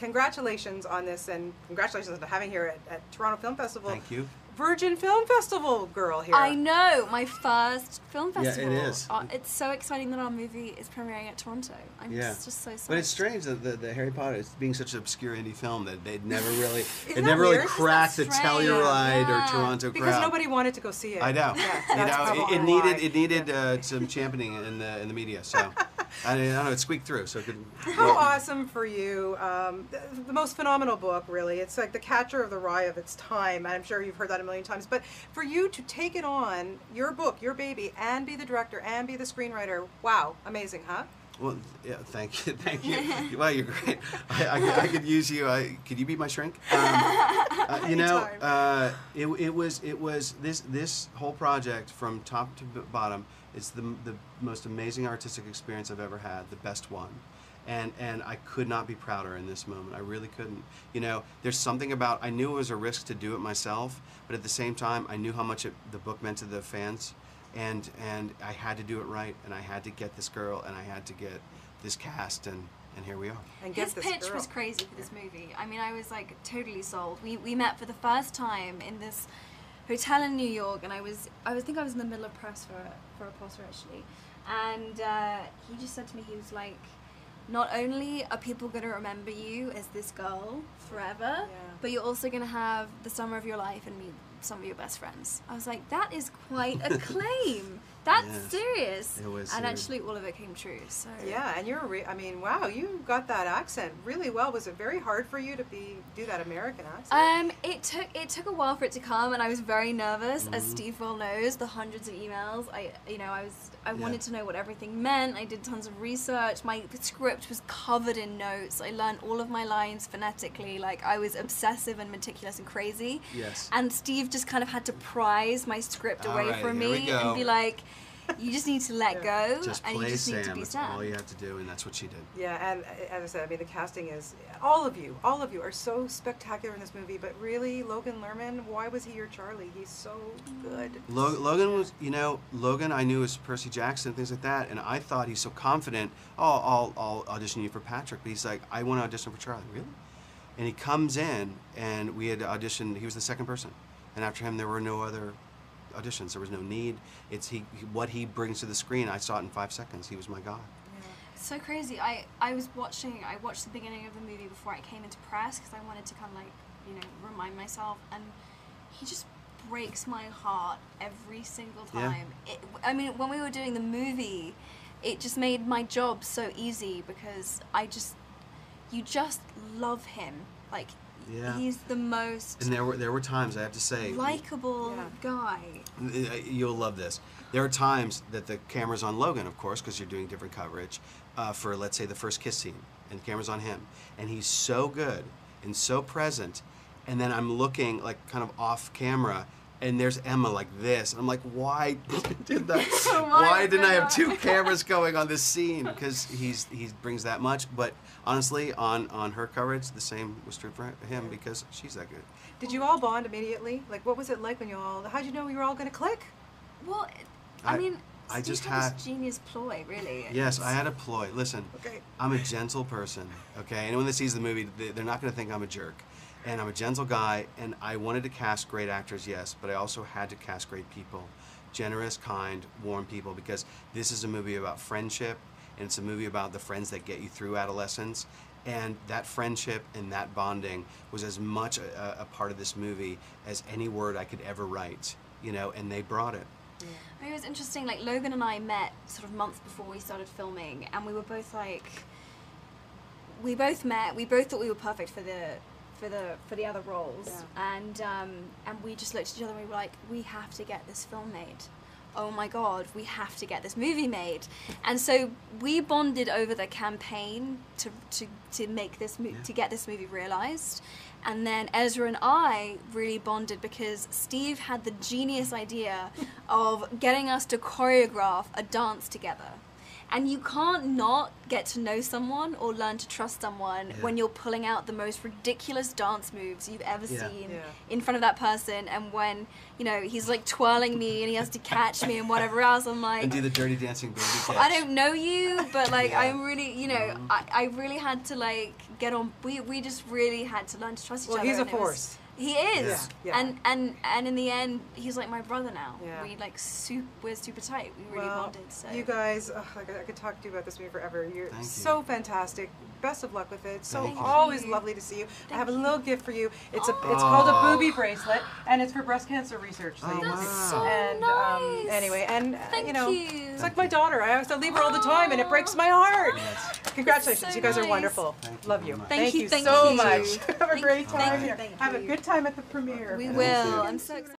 congratulations on this, and congratulations on having here at Toronto Film Festival. Thank you. Virgin Film Festival girl here. I know, my first film festival. Yeah, it is. It's so exciting that our movie is premiering at Toronto. I'm just so psyched. But it's strange that the Harry Potter is being such an obscure indie film that they'd never really, cracked the Telluride or Toronto crowd. Because nobody wanted to go see it. I know. Yeah, it needed some championing in the media. So I don't know. It squeaked through. So it could. How awesome for you! The most phenomenal book, really. It's like the Catcher of the Rye of its time. And I'm sure you've heard that a million times. But for you to take it on, your book, your baby, and be the director and be the screenwriter, wow, amazing, huh? Well, yeah, thank you. Wow, you're great. I could use you. Could you be my shrink? It was this whole project from top to bottom. It's the most amazing artistic experience I've ever had, the best one. And I could not be prouder in this moment. I really couldn't. There's something about, I knew it was a risk to do it myself, but at the same time, I knew how much the book meant to the fans, and I had to do it right, and I had to get this girl, and I had to get this cast, and here we are. And his pitch was crazy for this movie. I mean, I was like totally sold. We met for the first time in this hotel in New York, and I think I was in the middle of press for a poster actually, and he just said to me, he was like, not only are people going to remember you as this girl forever, but you're also going to have the summer of your life and meet some of your best friends. I was like, that is quite a claim. That's serious. It was and serious. actually all of it came true. So yeah, and I mean, wow, you got that accent really well. Was it very hard for you to do that American accent? It took a while for it to come, and I was very nervous, as Steve well knows. The hundreds of emails, I wanted to know what everything meant. I did tons of research. My script was covered in notes. I learned all of my lines phonetically. Like, I was obsessive and meticulous and crazy. Yes. And Steve just kind of had to prize my script away from me and be like, you just need to let go, and you just need to be Sam. That's all you have to do, and that's what she did. Yeah, and as I said, I mean, the casting is, all of you are so spectacular in this movie, but really, Logan Lerman, why was he your Charlie? He's so good. Logan was, Logan I knew as Percy Jackson, things like that, and I thought he's so confident, I'll audition you for Patrick, but he's like, I want to audition for Charlie, really? And he comes in, and we had auditioned, he was the second person, and after him there were no other auditions. There was no need. It's what he brings to the screen. I saw it in 5 seconds. He was my god. Yeah. It's so crazy. I watched the beginning of the movie before I came into press because I wanted to kind of remind myself, and he just breaks my heart every single time. I mean, when we were doing the movie, it just made my job so easy because you just love him. Like, he's the most... And there were times, I have to say... likable guy. You'll love this. There are times that the camera's on Logan, of course, because you're doing different coverage, for, let's say, the first kiss scene, and the camera's on him. And he's so good and so present, and then I'm looking, like, kind of off camera, and there's Emma like this. And I'm like, why did that? Why didn't I have 2 cameras going on this scene? Because he brings that much. But honestly, on her coverage, the same was true for him because she's that good. Did you all bond immediately? Like, what was it like when how'd you know you were all going to click? Well, I mean, I just had this genius ploy, really. Yes, I had a ploy. Listen, I'm a gentle person, okay? Anyone that sees the movie, they're not going to think I'm a jerk. And I'm a gentle guy, and I wanted to cast great actors, yes, but I also had to cast great people. Generous, kind, warm people, because this is a movie about friendship, and it's a movie about the friends that get you through adolescence. And that friendship and that bonding was as much a part of this movie as any word I could ever write, and they brought it. Yeah. I mean, it was interesting, like, Logan and I met sort of months before we started filming, and we were both like, we both thought we were perfect for the other roles, and we just looked at each other and we were like, we have to get this film made. Oh my god, we have to get this movie made. And so we bonded over the campaign to make this to get this movie realized. And then Ezra and I really bonded because Steve had the genius idea of getting us to choreograph a dance together. And you can't not get to know someone or learn to trust someone when you're pulling out the most ridiculous dance moves you've ever seen in front of that person. And when, you know, he's like twirling me and he has to catch me and whatever else, I'm like... And do the dirty dancing baby catch. I don't know you, but like I'm really, you know, I really had to like get on, we just really had to learn to trust each other. Well, he's a force. He is, Yeah. and in the end, he's like my brother now. Yeah. We're super tight. We really bonded. So you guys, I could talk to you about this movie forever. You're Thank you. so fantastic. Best of luck with it. So Thank you. always lovely to see you. I have a little gift for you. It's Oh. it's called a booby bracelet, and it's for breast cancer research. So you That's can- so and nice. anyway, and Thank you know, you. it's like my daughter. I have to leave her all the time, and it breaks my heart. Yes. Congratulations, So you guys are nice. wonderful. Thank you Love very you. much. Thank you so you. much. Have a great time Thank you. here. Thank Have a you. good time at the premiere. we Thank will. you. I'm so excited.